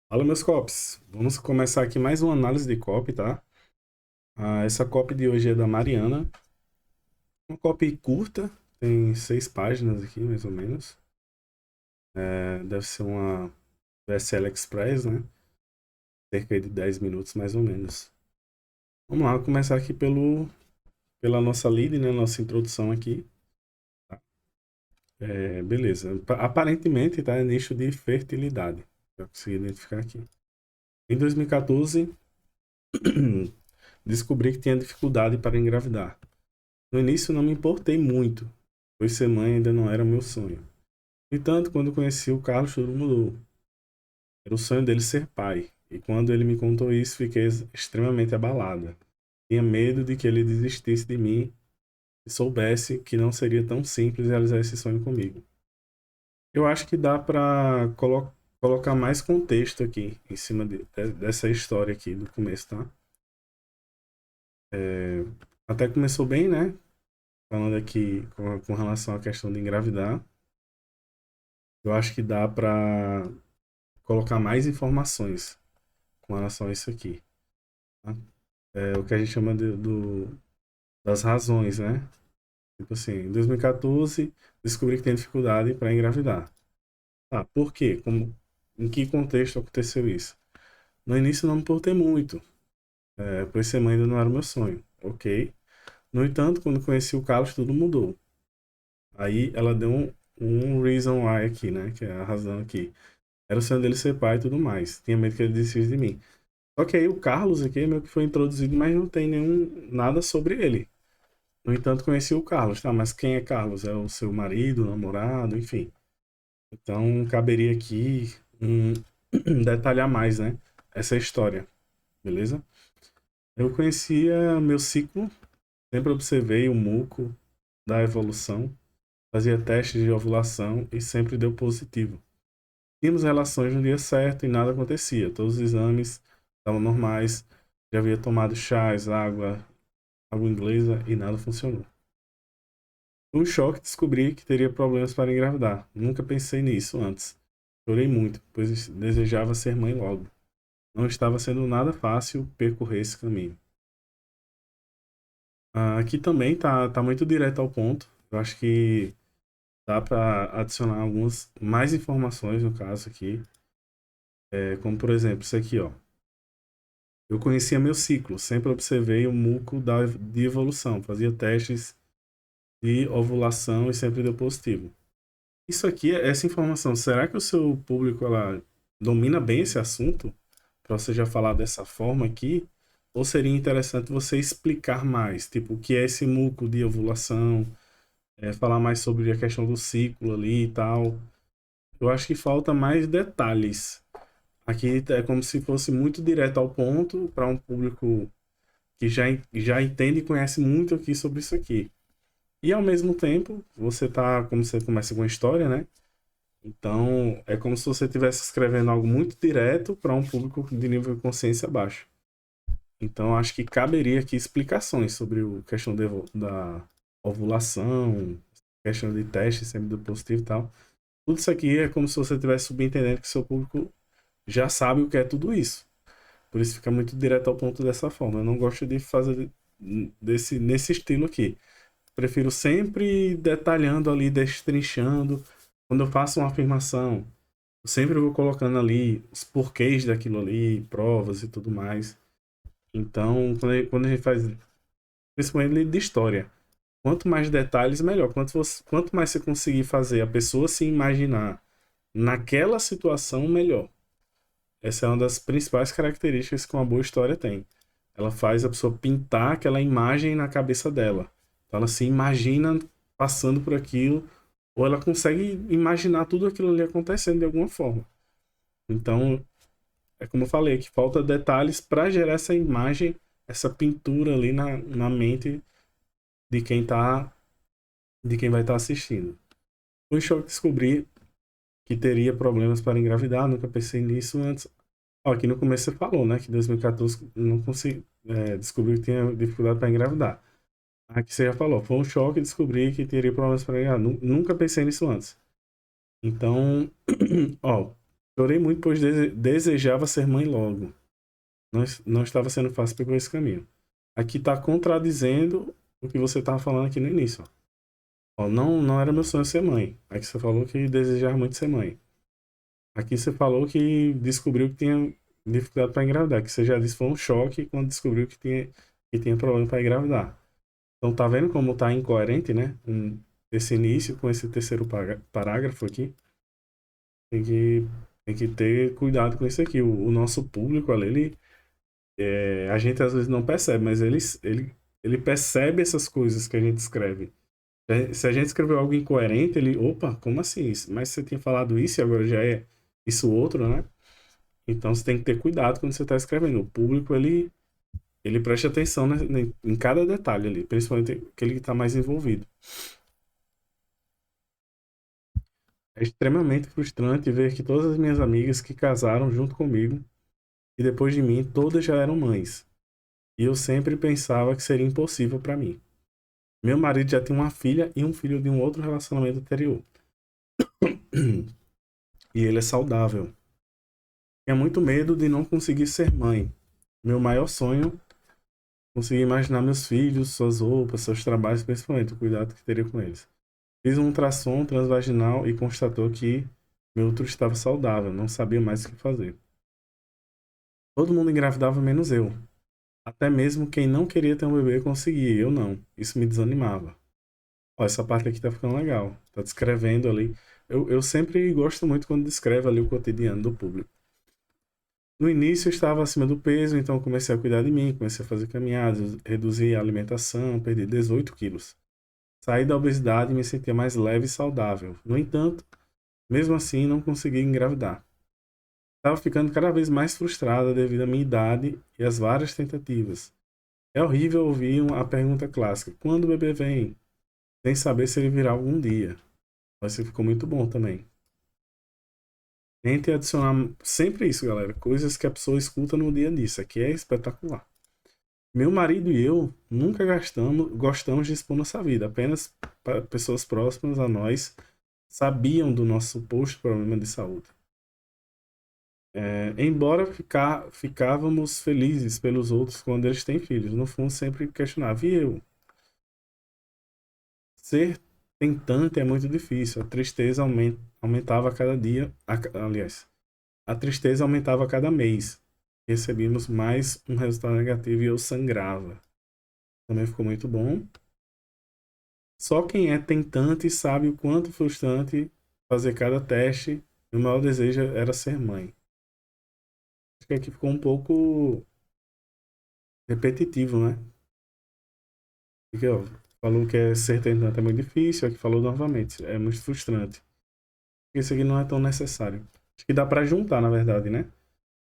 Fala, meus copies. Vamos começar aqui mais uma análise de copy, tá? Essa copy de hoje é da Mariana. Uma copy curta, tem 6 páginas aqui, mais ou menos. Deve ser uma do SL Express, né? Cerca de 10 minutos, mais ou menos. Vamos lá, começar aqui pela nossa lead, né? Nossa introdução aqui. Tá? Beleza. Aparentemente, tá? É nicho de fertilidade. Eu consegui identificar aqui. Em 2014, descobri que tinha dificuldade para engravidar. No início não me importei muito, pois ser mãe ainda não era meu sonho. No entanto, quando conheci o Carlos, tudo mudou. Era o sonho dele ser pai, e quando ele me contou isso, fiquei extremamente abalada. Tinha medo de que ele desistisse de mim e soubesse que não seria tão simples realizar esse sonho comigo. Eu acho que dá para colocar mais contexto aqui em cima dessa história aqui do começo, tá? É, Até começou bem, né? Falando aqui com relação à questão de engravidar. Eu acho que dá para colocar mais informações com relação a isso aqui. Tá? O que a gente chama das razões, né? Tipo assim, em 2014, descobri que tem dificuldade para engravidar. Tá, por quê? Em que contexto aconteceu isso? No início não me importei muito, pois ser mãe ainda não era o meu sonho, ok? No entanto, quando conheci o Carlos, tudo mudou. Aí ela deu um reason why aqui, né? Que é a razão aqui. Era o sonho dele ser pai e tudo mais. Tinha medo que ele desistisse de mim. Só que aí o Carlos aqui meio que foi introduzido, mas não tem nada sobre ele. No entanto, conheci o Carlos, tá? Mas quem é Carlos? É o seu marido, namorado, enfim. Então, caberia aqui detalhar mais, né? Essa história, beleza? Eu conhecia meu ciclo, sempre observei o muco da evolução, fazia testes de ovulação e sempre deu positivo. Tínhamos relações no dia certo e nada acontecia. Todos os exames estavam normais. Já havia tomado chás, água inglesa e nada funcionou. Foi um choque descobrir que teria problemas para engravidar. Nunca pensei nisso antes. Chorei muito, pois desejava ser mãe logo. Não estava sendo nada fácil percorrer esse caminho. Aqui também tá muito direto ao ponto. Eu acho que dá para adicionar algumas mais informações no caso aqui. Como por exemplo, isso aqui, ó. Eu conhecia meu ciclo, sempre observei o muco de evolução, fazia testes de ovulação e sempre deu positivo. Isso aqui, essa informação, será que o seu público ela domina bem esse assunto? Para você já falar dessa forma aqui? Ou seria interessante você explicar mais, tipo, o que é esse muco de ovulação, falar mais sobre a questão do ciclo ali e tal. Eu acho que falta mais detalhes. Aqui é como se fosse muito direto ao ponto para um público que já entende e conhece muito aqui sobre isso aqui. E ao mesmo tempo, você tá, como você começa com a história, né? Então, é como se você estivesse escrevendo algo muito direto para um público de nível de consciência baixo. Então, acho que caberia aqui explicações sobre a questão da ovulação, questão de teste sempre do positivo e tal. Tudo isso aqui é como se você estivesse subentendendo que seu público já sabe o que é tudo isso. Por isso fica muito direto ao ponto dessa forma. Eu não gosto de fazer nesse estilo aqui. Prefiro sempre detalhando ali, destrinchando. Quando eu faço uma afirmação, eu sempre vou colocando ali os porquês daquilo ali, provas e tudo mais. Então, quando a gente faz, principalmente de história, quanto mais detalhes, melhor. Quanto mais você conseguir fazer a pessoa se imaginar naquela situação, melhor. Essa é uma das principais características que uma boa história tem. Ela faz a pessoa pintar aquela imagem na cabeça dela. Então ela se imagina passando por aquilo, ou ela consegue imaginar tudo aquilo ali acontecendo de alguma forma. Então, é como eu falei, que falta detalhes para gerar essa imagem, essa pintura ali na mente de quem tá, de quem vai estar assistindo. Fui choque descobrir que teria problemas para engravidar, nunca pensei nisso antes. Ó, aqui no começo você falou, né, que em 2014 não consegui, descobriu que tinha dificuldade para engravidar. Aqui você já falou, foi um choque descobrir que teria problemas para engravidar. Nunca pensei nisso antes. Então, ó, Chorei muito, pois desejava ser mãe logo. Não estava sendo fácil pegar esse caminho. Aqui está contradizendo o que você estava falando aqui no início. Ó, não era meu sonho ser mãe. Aqui você falou que desejava muito ser mãe. Aqui você falou que descobriu que tinha dificuldade para engravidar. Que você já disse que foi um choque quando descobriu que tinha problema para engravidar. Então tá vendo como tá incoerente, né? Esse início com esse terceiro parágrafo aqui. Tem que, tem que ter cuidado com isso aqui. O nosso público ali, a gente às vezes não percebe, mas ele percebe essas coisas que a gente escreve. Se a gente escreveu algo incoerente, opa, como assim? Mas você tinha falado isso e agora já é isso outro, né? Então você tem que ter cuidado quando você está escrevendo. O público, ele presta atenção em cada detalhe ali, principalmente aquele que está mais envolvido. É extremamente frustrante ver que todas as minhas amigas que casaram junto comigo e depois de mim, todas já eram mães. E eu sempre pensava que seria impossível para mim. Meu marido já tem uma filha e um filho de um outro relacionamento anterior. E ele é saudável. Tinha muito medo de não conseguir ser mãe. Meu maior sonho, conseguir imaginar meus filhos, suas roupas, seus trabalhos, principalmente o cuidado que teria com eles. Fiz um ultrassom transvaginal e constatou que meu útero estava saudável, não sabia mais o que fazer. Todo mundo engravidava menos eu. Até mesmo quem não queria ter um bebê conseguia, eu não. Isso me desanimava. Ó, essa parte aqui tá ficando legal. Tá descrevendo ali. Eu sempre gosto muito quando descreve ali o cotidiano do público. No início eu estava acima do peso, então comecei a cuidar de mim, comecei a fazer caminhadas, reduzir a alimentação, perdi 18 quilos. Saí da obesidade e me sentia mais leve e saudável. No entanto, mesmo assim não consegui engravidar. Estava ficando cada vez mais frustrada devido à minha idade e às várias tentativas. É horrível ouvir a pergunta clássica: quando o bebê vem? Sem saber se ele virá algum dia. Mas isso ficou muito bom também. Tente adicionar sempre isso, galera. Coisas que a pessoa escuta no dia a dia. Isso aqui é espetacular. Meu marido e eu nunca gostamos de expor nossa vida. Apenas pessoas próximas a nós sabiam do nosso suposto problema de saúde. Embora ficávamos felizes pelos outros quando eles têm filhos, no fundo sempre questionava. E eu? Ser tentante é muito difícil. A tristeza aumentava a cada dia. Aliás, a tristeza aumentava a cada mês. Recebíamos mais um resultado negativo e eu sangrava. Também ficou muito bom. Só quem é tentante sabe o quanto frustrante fazer cada teste. E o maior desejo era ser mãe. Acho que aqui ficou um pouco repetitivo, né? Porque, ó, falou que ser tentante é muito difícil, aqui falou novamente, é muito frustrante. Isso aqui não é tão necessário. Acho que dá pra juntar, na verdade, né?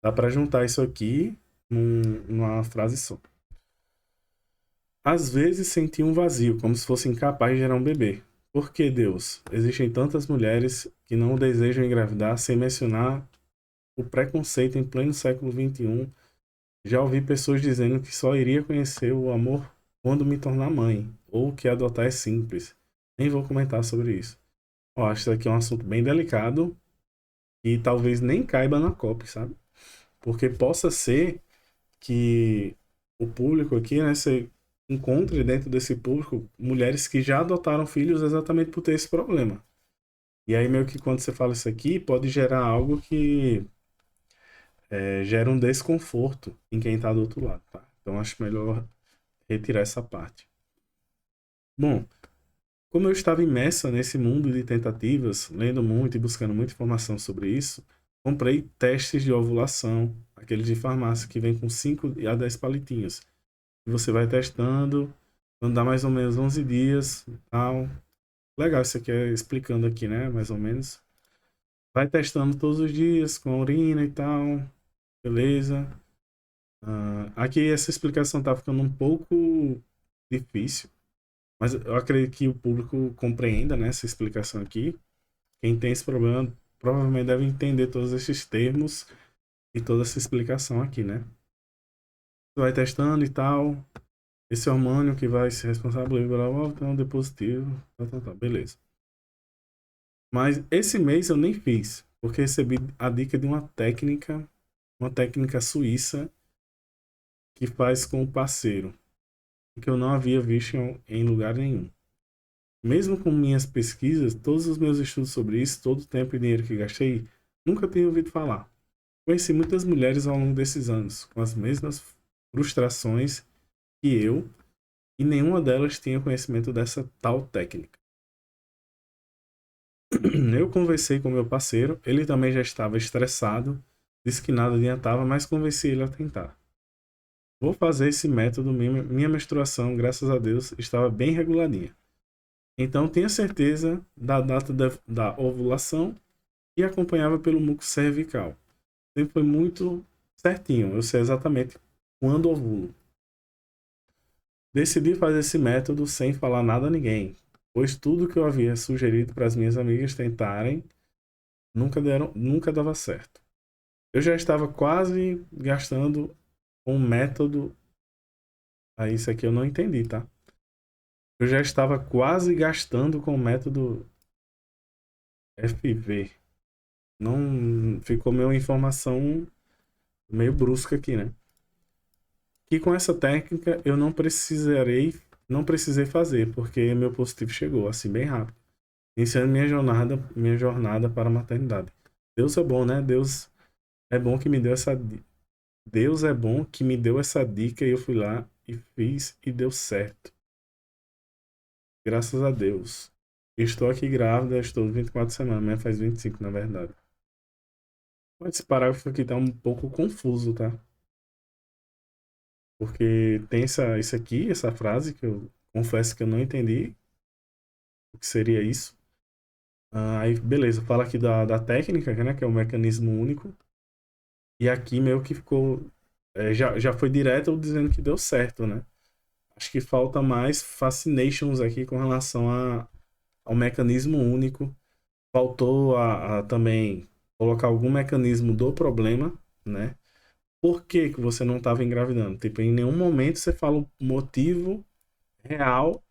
Dá pra juntar isso aqui numa frase só. Às vezes senti um vazio, como se fosse incapaz de gerar um bebê. Por que, Deus? Existem tantas mulheres que não desejam engravidar, sem mencionar o preconceito em pleno século XXI. Já ouvi pessoas dizendo que só iria conhecer o amor quando me tornar mãe, ou que adotar é simples. Nem vou comentar sobre isso. Eu acho que isso aqui é um assunto bem delicado e talvez nem caiba na COP, sabe? Porque possa ser que o público aqui, né, você encontre dentro desse público mulheres que já adotaram filhos exatamente por ter esse problema. E aí meio que quando você fala isso aqui, pode gerar algo que gera um desconforto em quem está do outro lado, tá? Então acho melhor retirar essa parte. Bom, como eu estava imersa nesse mundo de tentativas, lendo muito e buscando muita informação sobre isso, comprei testes de ovulação, aqueles de farmácia que vem com 5 a 10 palitinhos. E você vai testando, quando dá mais ou menos 11 dias, tal. Legal, isso aqui é explicando aqui, né, mais ou menos. Vai testando todos os dias com a urina e tal, beleza. Aqui essa explicação tá ficando um pouco difícil, mas eu acredito que o público compreenda, né, essa explicação aqui. Quem tem esse problema provavelmente deve entender todos esses termos e toda essa explicação aqui, né? Você vai testando e tal. Esse hormônio que vai ser responsável pelo então, positivo, beleza. Mas esse mês eu nem fiz. porque recebi a dica de uma técnica suíça que faz com o parceiro, que eu não havia visto em lugar nenhum. Mesmo com minhas pesquisas, todos os meus estudos sobre isso, todo o tempo e dinheiro que gastei, nunca tinha ouvido falar. Conheci muitas mulheres ao longo desses anos, com as mesmas frustrações que eu, e nenhuma delas tinha conhecimento dessa tal técnica. Eu conversei com meu parceiro, ele também já estava estressado, disse que nada adiantava, mas convenci ele a tentar. Vou fazer esse método, minha menstruação, graças a Deus, estava bem reguladinha. Então tinha certeza da data da ovulação e acompanhava pelo muco cervical. Sempre foi muito certinho, eu sei exatamente quando ovulo. Decidi fazer esse método sem falar nada a ninguém, pois tudo que eu havia sugerido para as minhas amigas tentarem nunca dava certo. Eu já estava quase gastando um método. Isso aqui eu não entendi, tá? Eu já estava quase gastando com o método FV. Não ficou meio informação meio brusca aqui, né? Que com essa técnica eu não precisei fazer, porque meu positivo chegou assim bem rápido, iniciando minha jornada para a maternidade. Deus é bom, né? É bom que me deu essa Deus é bom que me deu essa dica e eu fui lá e fiz e deu certo. Graças a Deus. Estou aqui grávida, estou 24 semanas, mas faz 25 na verdade. Mas esse parágrafo aqui tá um pouco confuso, tá? Porque tem isso aqui, essa frase, que eu confesso que eu não entendi o que seria isso. Aí, beleza, fala aqui da técnica, né, que é um mecanismo único. E aqui meio que ficou. Já foi direto dizendo que deu certo, né? Acho que falta mais fascinations aqui com relação ao mecanismo único. Faltou a também colocar algum mecanismo do problema, né? Por que que você não estava engravidando? Tipo, em nenhum momento você fala o motivo real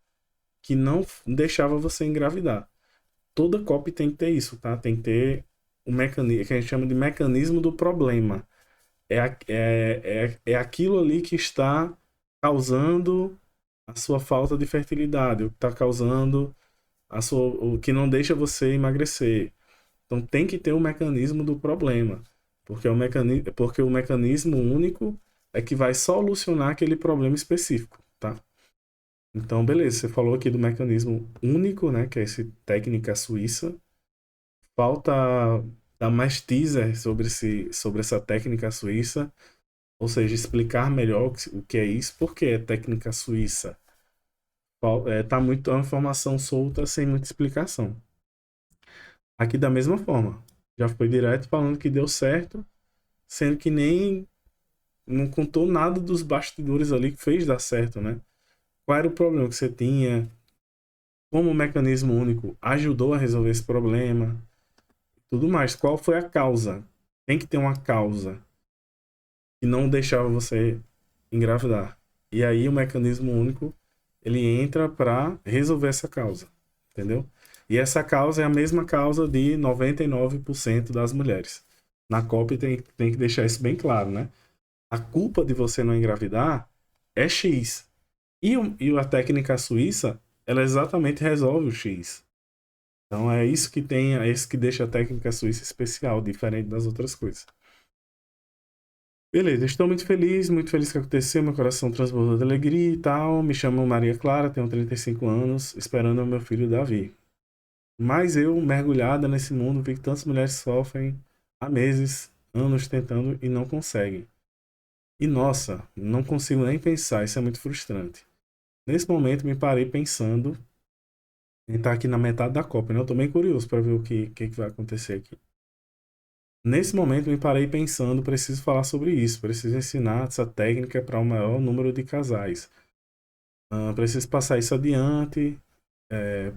que não deixava você engravidar. Toda copy tem que ter isso, tá? Tem que ter o mecanismo, que a gente chama de mecanismo do problema. É aquilo ali que está causando a sua falta de fertilidade, o que está causando o que não deixa você emagrecer. Então tem que ter o mecanismo do problema, porque o mecanismo único é que vai solucionar aquele problema específico, tá? Então, beleza, você falou aqui do mecanismo único, né, que é essa técnica suíça. Falta dar mais teaser sobre essa técnica suíça, ou seja, explicar melhor o que é isso, porque é técnica suíça. Tá muito é uma informação solta sem muita explicação. Aqui da mesma forma, já foi direto falando que deu certo, sendo que nem não contou nada dos bastidores ali que fez dar certo, né? Qual era o problema que você tinha? Como o mecanismo único ajudou a resolver esse problema? Tudo mais. Qual foi a causa? Tem que ter uma causa que não deixava você engravidar. E aí o mecanismo único ele entra para resolver essa causa, entendeu? E essa causa é a mesma causa de 99% das mulheres. Na COP tem que deixar isso bem claro, né? A culpa de você não engravidar é X. E a técnica suíça, ela exatamente resolve o X. Então é isso que deixa a técnica suíça especial, diferente das outras coisas. Beleza, estou muito feliz que aconteceu, meu coração transbordou de alegria e tal. Me chamo Maria Clara, tenho 35 anos, esperando o meu filho Davi. Mas eu, mergulhada nesse mundo, vi que tantas mulheres sofrem há meses, anos tentando e não conseguem. E nossa, não consigo nem pensar, isso é muito frustrante. Nesse momento me parei pensando em estar aqui na metade da Copa, né? Eu tô bem curioso para ver que vai acontecer aqui. Nesse momento me parei pensando, preciso falar sobre isso, preciso ensinar essa técnica para o maior número de casais. Preciso passar isso adiante,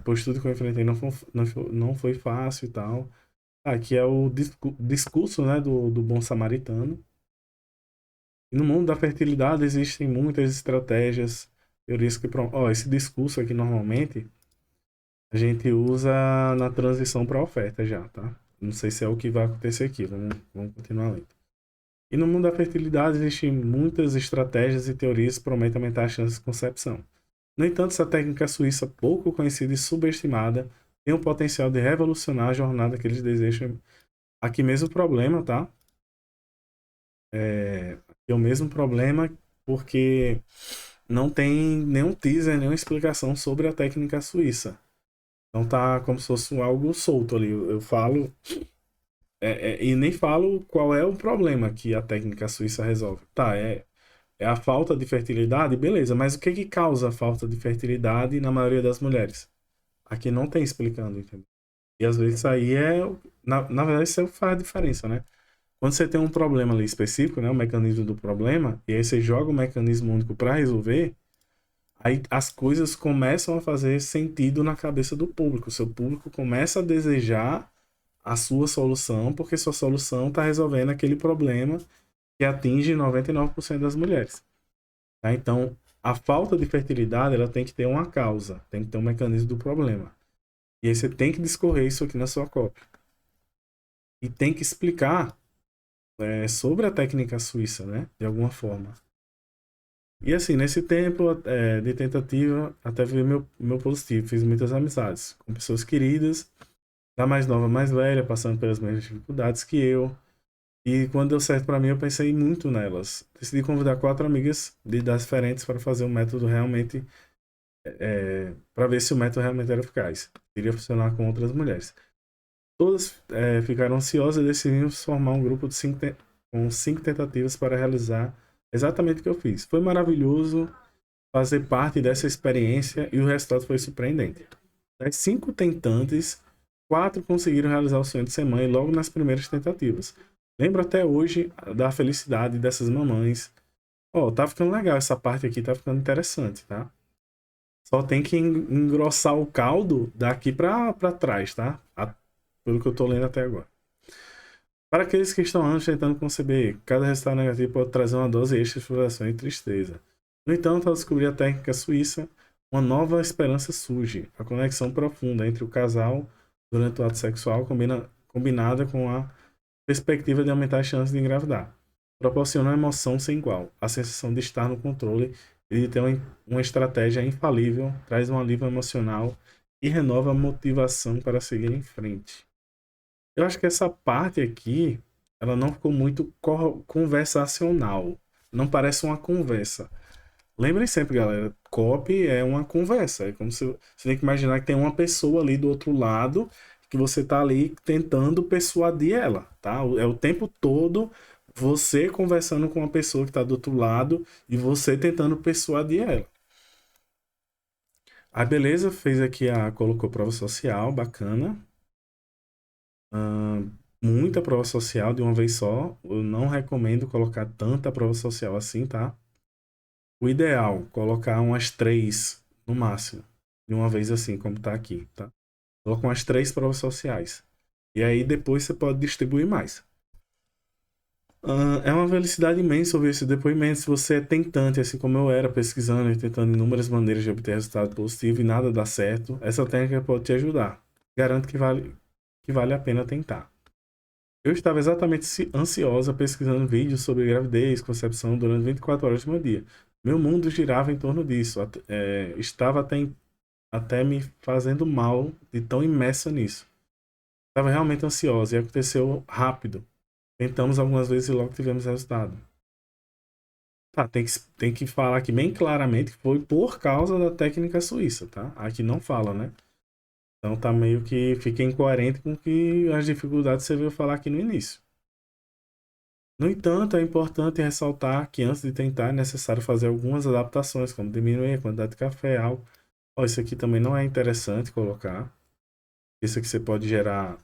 pois tudo que eu enfrentei não foi fácil e tal. Aqui é o discurso, né, do bom samaritano. E no mundo da fertilidade existem muitas estratégias, teorias que... esse discurso aqui normalmente a gente usa na transição para a oferta já, tá? não sei se é o que vai acontecer aqui. Vamos continuar lendo. E no mundo da fertilidade existem muitas estratégias e teorias que prometem aumentar as chances de concepção. No entanto, essa técnica suíça, pouco conhecida e subestimada, tem o potencial de revolucionar a jornada que eles desejam. Aqui mesmo o problema, tá? Aqui é o mesmo problema porque não tem nenhum teaser, nenhuma explicação sobre a técnica suíça. Então tá como se fosse algo solto ali. Eu falo e nem falo qual é o problema que a técnica suíça resolve. Tá, é a falta de fertilidade, beleza, mas o que que causa a falta de fertilidade na maioria das mulheres? Aqui não tem explicando, entendeu? E às vezes isso aí na verdade, isso é o que faz a diferença, né? Quando você tem um problema ali específico, né, o mecanismo do problema, e aí você joga o mecanismo único para resolver, aí as coisas começam a fazer sentido na cabeça do público. O seu público começa a desejar a sua solução, porque sua solução está resolvendo aquele problema que atinge 99% das mulheres. Tá? Então, a falta de fertilidade ela tem que ter uma causa, tem que ter um mecanismo do problema. E aí você tem que discorrer isso aqui na sua cópia. E tem que explicar sobre a técnica suíça, né? De alguma forma. E assim, nesse tempo de tentativa, até vi meu positivo. Fiz muitas amizades com pessoas queridas, da mais nova, mais velha, passando pelas mesmas dificuldades que eu. E quando deu certo para mim, eu pensei muito nelas. Decidi convidar 4 amigas de idades diferentes para fazer um método realmente, para ver se o método realmente era eficaz. Iria funcionar com outras mulheres. Todas ficaram ansiosas e decidimos formar um grupo com 5 tentativas para realizar exatamente o que eu fiz. Foi maravilhoso fazer parte dessa experiência e o resultado foi surpreendente. Das 5 tentantes, 4 conseguiram realizar o sonho de ser mãe logo nas primeiras tentativas. Lembro até hoje da felicidade dessas mamães. Ó, tá ficando legal essa parte aqui, tá ficando interessante, tá? Só tem que engrossar o caldo daqui pra trás, tá? Pelo que eu tô lendo até agora. Para aqueles que estão anos tentando conceber, cada resultado negativo pode trazer uma dose extra de frustração e tristeza. No entanto, ao descobrir a técnica suíça, uma nova esperança surge. A conexão profunda entre o casal durante o ato sexual combinada com a perspectiva de aumentar as chances de engravidar. Proporciona uma emoção sem igual, a sensação de estar no controle e de ter uma estratégia infalível, traz um alívio emocional e renova a motivação para seguir em frente. Eu acho que essa parte aqui, ela não ficou muito conversacional. Não parece uma conversa. Lembrem sempre, galera, copy é uma conversa. É como se você tem que imaginar que tem uma pessoa ali do outro lado que você tá ali tentando persuadir ela, tá? É o tempo todo você conversando com uma pessoa que tá do outro lado e você tentando persuadir ela. Aí beleza, fez aqui colocou prova social, bacana. Muita prova social de uma vez só. Eu não recomendo colocar tanta prova social assim, tá? O ideal, colocar umas 3 no máximo. De uma vez assim, como tá aqui, tá? Coloca umas 3 provas sociais. E aí depois você pode distribuir mais. É uma felicidade imensa ouvir esse depoimento. Se você é tentante, assim como eu era, pesquisando e tentando inúmeras maneiras de obter resultado positivo e nada dá certo, essa técnica pode te ajudar. Garanto que vale a pena tentar. Eu estava exatamente ansiosa pesquisando vídeos sobre gravidez, concepção durante 24 horas do meu dia. Meu mundo girava em torno disso. Estava até me fazendo mal de tão imersa nisso. Estava realmente ansiosa e aconteceu rápido. Tentamos algumas vezes e logo tivemos resultado. Tá, tem que falar aqui bem claramente que foi por causa da técnica suíça, tá? Aqui não fala, né? Então tá meio que fica incoerente com que as dificuldades que você veio falar aqui no início. No entanto, é importante ressaltar que antes de tentar é necessário fazer algumas adaptações, como diminuir a quantidade de café, álcool. Ó, isso aqui também não é interessante colocar. Isso aqui você pode gerar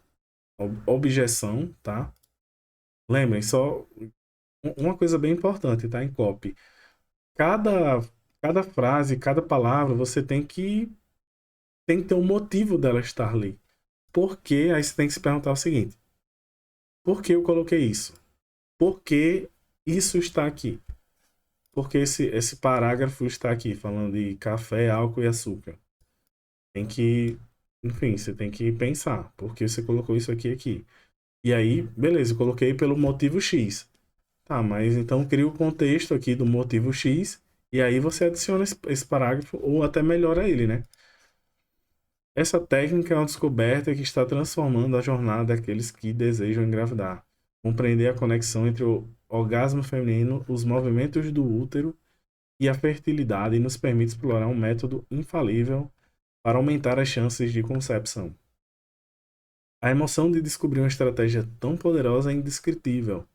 objeção, tá? Lembrem, só uma coisa bem importante, tá? Em copy. Cada, cada frase, cada palavra, você tem que ter um motivo dela estar ali. Por quê? Aí você tem que se perguntar o seguinte: por que eu coloquei isso? Por que isso está aqui? Porque esse parágrafo está aqui, falando de café, álcool e açúcar. Tem que, enfim, você tem que pensar, por que você colocou isso aqui? E aí, beleza, eu coloquei pelo motivo X. Tá, mas então cria o contexto aqui do motivo X e aí você adiciona esse parágrafo ou até melhora ele, né? Essa técnica é uma descoberta que está transformando a jornada daqueles que desejam engravidar. Compreender a conexão entre o orgasmo feminino, os movimentos do útero e a fertilidade nos permite explorar um método infalível para aumentar as chances de concepção. A emoção de descobrir uma estratégia tão poderosa é indescritível.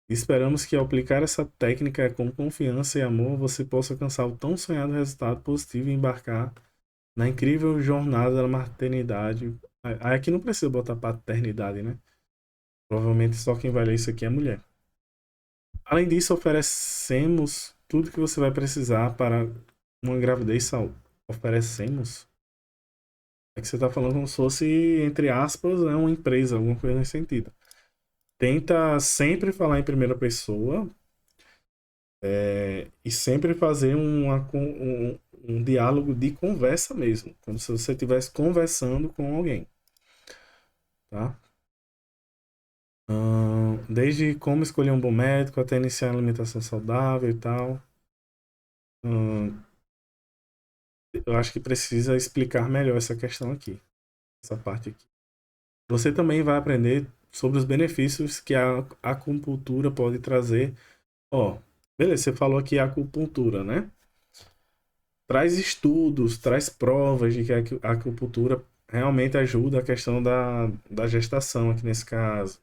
Esperamos que ao aplicar essa técnica com confiança e amor, você possa alcançar o tão sonhado resultado positivo e embarcar na incrível jornada da maternidade. Aqui não precisa botar paternidade, né? Provavelmente só quem vai ler isso aqui é mulher. Além disso, oferecemos tudo que você vai precisar para uma gravidez saudável. Oferecemos? É que você está falando como se fosse, entre aspas, né, uma empresa, alguma coisa nesse sentido. Tenta sempre falar em primeira pessoa, e sempre fazer um diálogo de conversa mesmo, como se você estivesse conversando com alguém, tá? Desde como escolher um bom médico até iniciar uma alimentação saudável e tal. Eu acho que precisa explicar melhor essa questão aqui, essa parte aqui. Você também vai aprender sobre os benefícios que a acupuntura pode trazer. Ó, beleza, você falou aqui acupuntura, né? Traz estudos, traz provas de que a acupuntura realmente ajuda a questão da gestação, aqui nesse caso.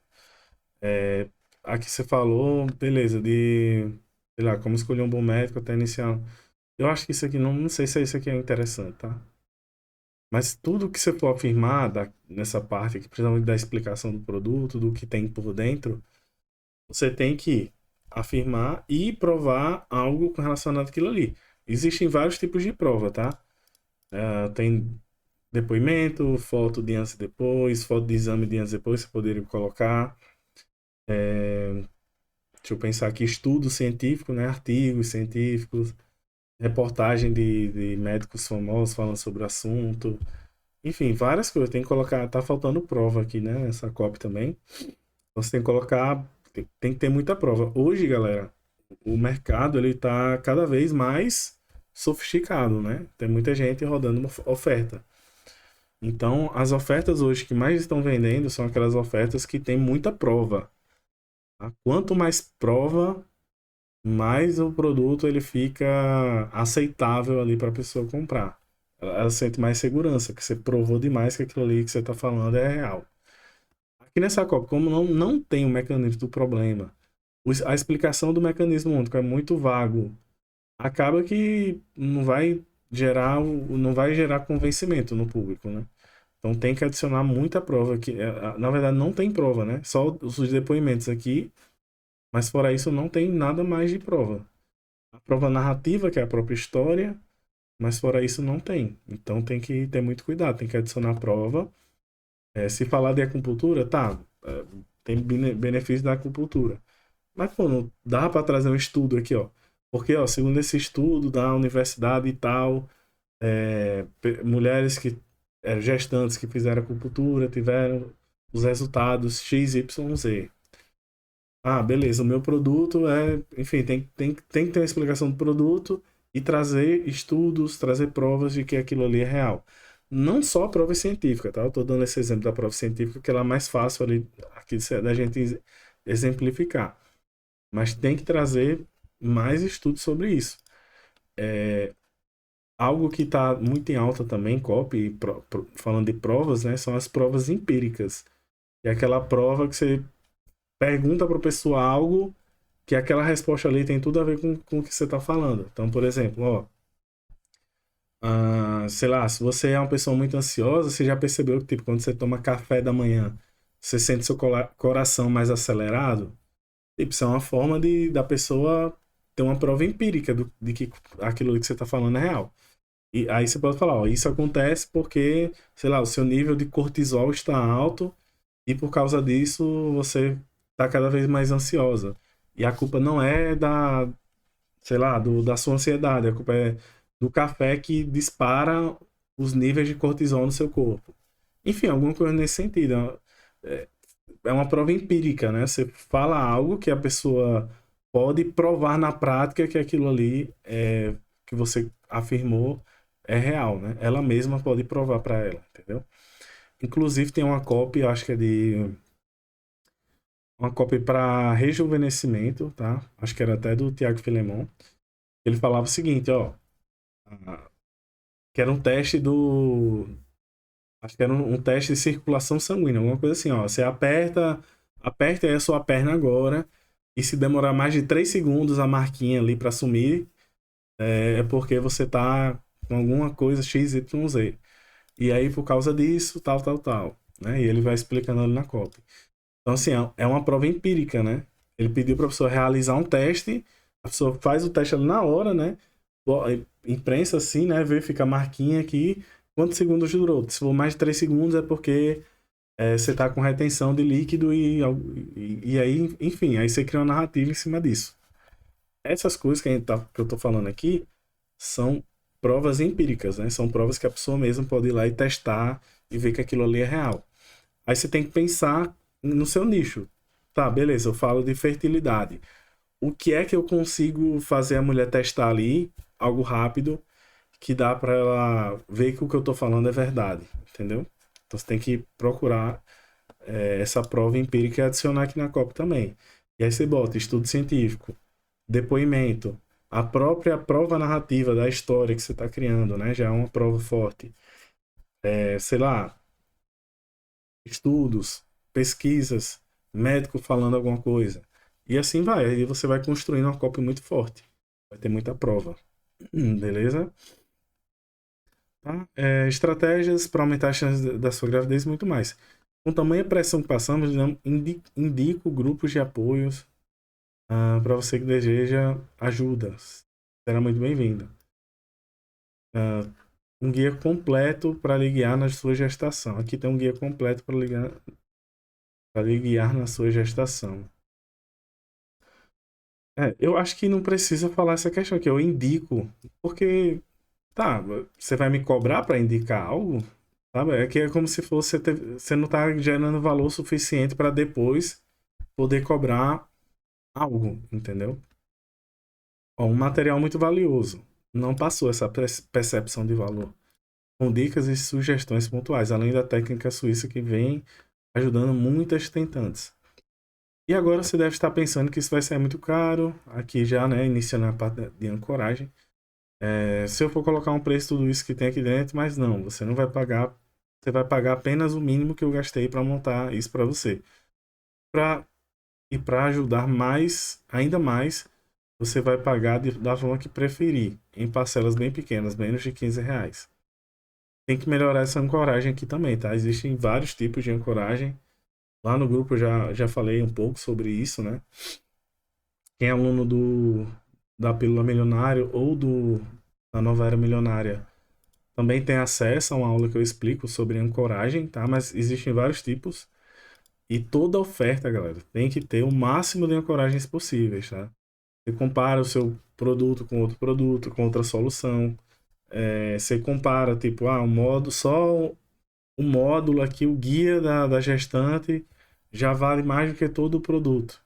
Aqui você falou, beleza, sei lá, como escolher um bom médico até iniciar. Eu acho que isso aqui, não sei se isso aqui é interessante, tá? Mas tudo que você for afirmar nessa parte aqui, principalmente da explicação do produto, do que tem por dentro, você tem que afirmar e provar algo relacionado àquilo ali. Existem vários tipos de prova, tá? Tem depoimento, foto de antes e depois, foto de exame de antes e depois, você poderia colocar. Deixa eu pensar aqui, estudo científico, né? Artigos científicos, reportagem de médicos famosos falando sobre o assunto. Enfim, várias coisas. Tem que colocar, tá faltando prova aqui, né? Essa copy também. Então, você tem que colocar, tem que ter muita prova. Hoje, galera, o mercado ele tá cada vez mais sofisticado, né? Tem muita gente rodando uma oferta. Então, as ofertas hoje que mais estão vendendo são aquelas ofertas que tem muita prova. Tá? Quanto mais prova, mais o produto ele fica aceitável ali para a pessoa comprar. Ela sente mais segurança, que você provou demais que aquilo ali que você está falando é real. Aqui nessa Copa, como não tem o mecanismo do problema, a explicação do mecanismo único é muito vago, acaba que não vai gerar convencimento no público, né? Então tem que adicionar muita prova aqui. Na verdade, não tem prova, né? Só os depoimentos aqui, mas fora isso não tem nada mais de prova. A prova narrativa, que é a própria história, mas fora isso não tem. Então tem que ter muito cuidado, tem que adicionar prova. Se falar de acupuntura, tá, tem benefício da acupuntura. Mas, pô, não dá para trazer um estudo aqui, ó. Porque, ó, segundo esse estudo da universidade e tal, mulheres gestantes que fizeram acupuntura tiveram os resultados XYZ. Ah, beleza, o meu produto enfim, tem que ter uma explicação do produto e trazer estudos, trazer provas de que aquilo ali é real. Não só a prova científica, tá? Eu tô dando esse exemplo da prova científica, que ela é mais fácil ali aqui da gente exemplificar. Mas tem que trazer mais estudos sobre isso. Algo que está muito em alta também, copy, falando de provas, né? São as provas empíricas. É aquela prova que você pergunta para a pessoa algo que aquela resposta ali tem tudo a ver com o que você está falando. Então, por exemplo, ó, sei lá, se você é uma pessoa muito ansiosa, você já percebeu que, tipo, quando você toma café da manhã, você sente seu coração mais acelerado? Tipo, isso é uma forma da pessoa ter uma prova empírica de que aquilo ali que você está falando é real. E aí você pode falar, ó, isso acontece porque, sei lá, o seu nível de cortisol está alto e por causa disso você está cada vez mais ansiosa. E a culpa não é sei lá, da sua ansiedade, a culpa é do café que dispara os níveis de cortisol no seu corpo. Enfim, alguma coisa nesse sentido. é uma prova empírica, né? Você fala algo que a pessoa pode provar na prática que aquilo ali que você afirmou é real, né? Ela mesma pode provar para ela, entendeu? Inclusive tem uma copy, eu acho que é de uma copy para rejuvenescimento, tá? Acho que era até do Tiago Filemon. Ele falava o seguinte, ó, ah, que era um teste do acho que era um teste de circulação sanguínea, alguma coisa assim, ó. Você aperta aí a sua perna agora, e se demorar mais de 3 segundos a marquinha ali para sumir, é porque você tá com alguma coisa XYZ. E aí, por causa disso, tal, tal, tal. Né? E ele vai explicando ali na cópia. Então, assim, é uma prova empírica, né? Ele pediu para a pessoa realizar um teste, a pessoa faz o teste ali na hora, né? Imprensa assim, né? Vê, fica a marquinha aqui. Quantos segundos durou? Se for mais de 3 segundos é porque você está com retenção de líquido e aí, enfim, aí você cria uma narrativa em cima disso. Essas coisas que eu tô falando aqui são provas empíricas, né? São provas que a pessoa mesma pode ir lá e testar e ver que aquilo ali é real. Aí você tem que pensar no seu nicho. Tá, beleza, eu falo de fertilidade. O que é que eu consigo fazer a mulher testar ali, algo rápido, que dá para ela ver que o que eu tô falando é verdade, entendeu? Então você tem que procurar essa prova empírica e adicionar aqui na COP também. E aí você bota estudo científico, depoimento, a própria prova narrativa da história que você está criando, né? Já é uma prova forte. Sei lá, estudos, pesquisas, médico falando alguma coisa. E assim vai. Aí você vai construindo uma cópia muito forte. Vai ter muita prova. Beleza? Tá? Estratégias para aumentar as chances da sua gravidez e muito mais. Com tamanha pressão que passamos, indico grupos de apoios para você que deseja ajuda. Será muito bem-vindo. Um guia completo para lhe guiar na sua gestação. Aqui tem um guia completo para lhe guiar na sua gestação. Eu acho que não precisa falar essa questão aqui. Eu indico, porque tá, você vai me cobrar para indicar algo? Sabe? É que é como se fosse você não está gerando valor suficiente para depois poder cobrar algo, entendeu? Ó, um material muito valioso. Não passou essa percepção de valor. Com dicas e sugestões pontuais, além da técnica suíça que vem ajudando muitas tentantes. E agora você deve estar pensando que isso vai ser muito caro, aqui já, né, iniciando a parte de ancoragem. Se eu for colocar um preço tudo isso que tem aqui dentro, mas não, você não vai pagar, você vai pagar apenas o mínimo que eu gastei para montar isso para você. E para ajudar mais, ainda mais, você vai pagar da forma que preferir, em parcelas bem pequenas, menos de R$ 15. Tem que melhorar essa ancoragem aqui também, tá? Existem vários tipos de ancoragem. Lá no grupo eu já falei um pouco sobre isso, né? Quem é aluno da Pílula Milionário ou da Nova Era Milionária também tem acesso a uma aula que eu explico sobre ancoragem, tá? Mas existem vários tipos. E toda oferta, galera, tem que ter o máximo de ancoragens possíveis, tá? Você compara o seu produto com outro produto, com outra solução. Você compara, tipo, só o módulo aqui, o guia da gestante, já vale mais do que todo o produto.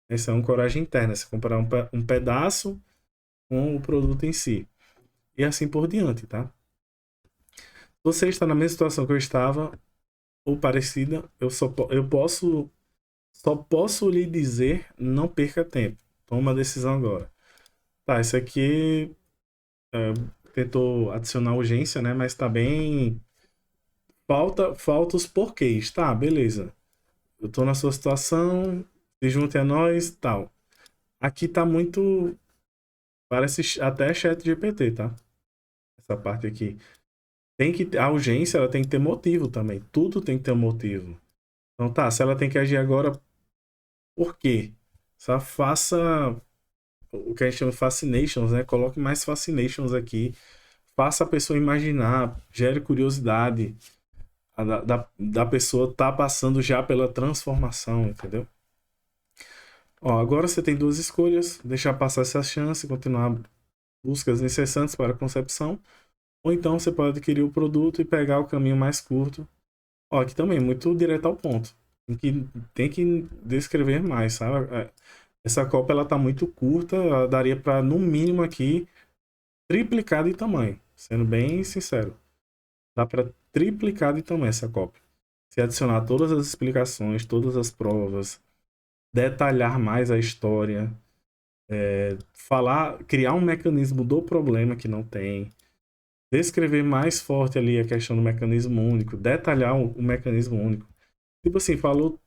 Essa é uma ancoragem interna. Você comparar um pedaço com o produto em si. E assim por diante, tá? Você está na mesma situação que eu estava, ou parecida, só posso lhe dizer, não perca tempo. Toma uma decisão agora. Tá, esse aqui tentou adicionar urgência, né? Mas tá bem. Falta os porquês. Tá, beleza. Eu tô na sua situação, se junte a nós, tal. Aqui tá muito. Parece até chat GPT, tá? Essa parte aqui. A urgência, ela tem que ter motivo também. Tudo tem que ter um motivo. Então tá, se ela tem que agir agora, por quê? Só faça o que a gente chama de fascinations, né? Coloque mais fascinations aqui. Faça a pessoa imaginar, gere curiosidade. Da pessoa tá passando já pela transformação, entendeu? Ó, agora você tem duas escolhas: deixar passar essa chance, continuar buscas incessantes para a concepção, ou então você pode adquirir o produto e pegar o caminho mais curto. Ó, aqui também, muito direto ao ponto. Tem que descrever mais, sabe? Essa copa ela tá muito curta, ela daria para no mínimo aqui triplicar de tamanho, sendo bem sincero. Dá para triplicar de tamanho essa copa. Se adicionar todas as explicações, todas as provas, detalhar mais a história, falar, criar um mecanismo do problema que não tem, descrever mais forte ali a questão do mecanismo único, detalhar o mecanismo único. Tipo assim, falou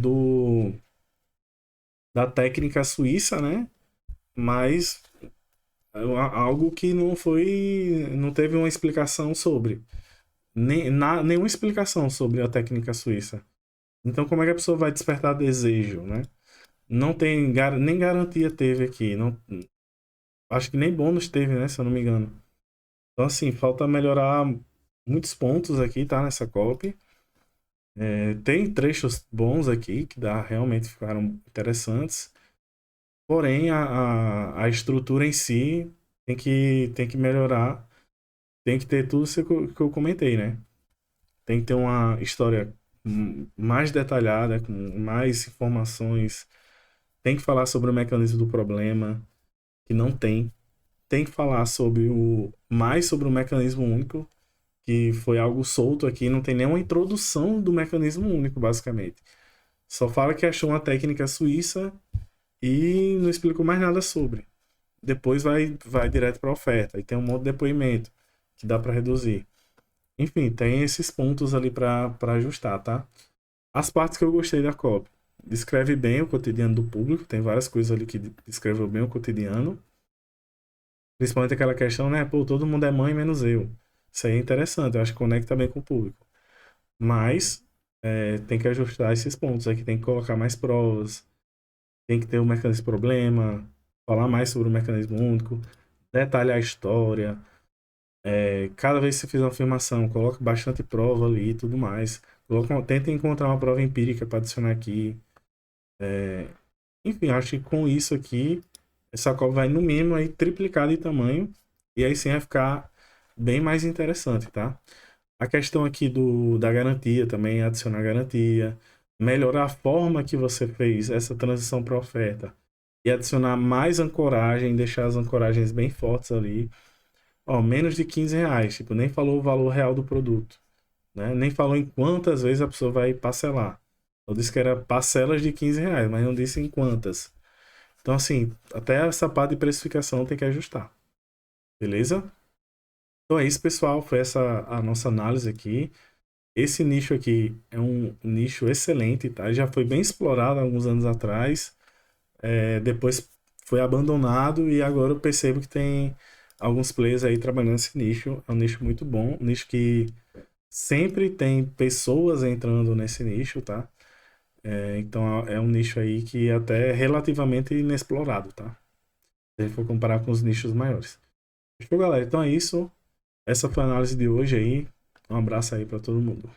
do da técnica suíça, né? Mas algo que não teve uma explicação sobre, nenhuma explicação sobre a técnica suíça. Então, como é que a pessoa vai despertar desejo, né? Não tem nem garantia teve aqui, não, acho que nem bônus teve, né? Se eu não me engano. Então, assim, falta melhorar muitos pontos aqui, tá? Nessa copy. Tem trechos bons aqui que realmente ficaram interessantes. Porém, a estrutura em si tem que melhorar. Tem que ter tudo isso que eu comentei, né? Tem que ter uma história mais detalhada, com mais informações. Tem que falar sobre o mecanismo do problema, que não tem. Tem que falar mais sobre o mecanismo único, que foi algo solto aqui, não tem nenhuma introdução do mecanismo único, basicamente. Só fala que achou uma técnica suíça e não explicou mais nada sobre. Depois vai direto para a oferta. E tem um monte de depoimento que dá para reduzir. Enfim, tem esses pontos ali para ajustar, tá? As partes que eu gostei da copy. Descreve bem o cotidiano do público. Tem várias coisas ali que descreveu bem o cotidiano. Principalmente aquela questão, né? Pô, todo mundo é mãe menos eu. Isso aí é interessante. Eu acho que conecta bem com o público. Mas tem que ajustar esses pontos aqui. Tem que colocar mais provas. Tem que ter o mecanismo de problema. Falar mais sobre o mecanismo único. Detalhar a história. Cada vez que você fizer uma afirmação, coloque bastante prova ali e tudo mais. Tenta encontrar uma prova empírica para adicionar aqui. Enfim, acho que com isso aqui, essa cobra vai no mínimo aí triplicar de tamanho. E aí sim vai ficar bem mais interessante, tá? A questão aqui da garantia também, adicionar garantia. Melhorar a forma que você fez essa transição para oferta. E adicionar mais ancoragem, deixar as ancoragens bem fortes ali. Ó, menos de R$ 15. Tipo, nem falou o valor real do produto. Né? Nem falou em quantas vezes a pessoa vai parcelar. Eu disse que era parcelas de R$ 15, mas não disse em quantas. Então, assim, até essa parte de precificação tem que ajustar. Beleza? Então é isso, pessoal. Foi essa a nossa análise aqui. Esse nicho aqui é um nicho excelente, tá? Já foi bem explorado há alguns anos atrás. Depois foi abandonado e agora eu percebo que tem alguns players aí trabalhando nesse nicho. É um nicho muito bom, um nicho que sempre tem pessoas entrando nesse nicho, tá? Então é um nicho aí que é até relativamente inexplorado, tá? Se a gente for comparar com os nichos maiores. Fechou, galera? Então é isso. Essa foi a análise de hoje aí. Um abraço aí para todo mundo.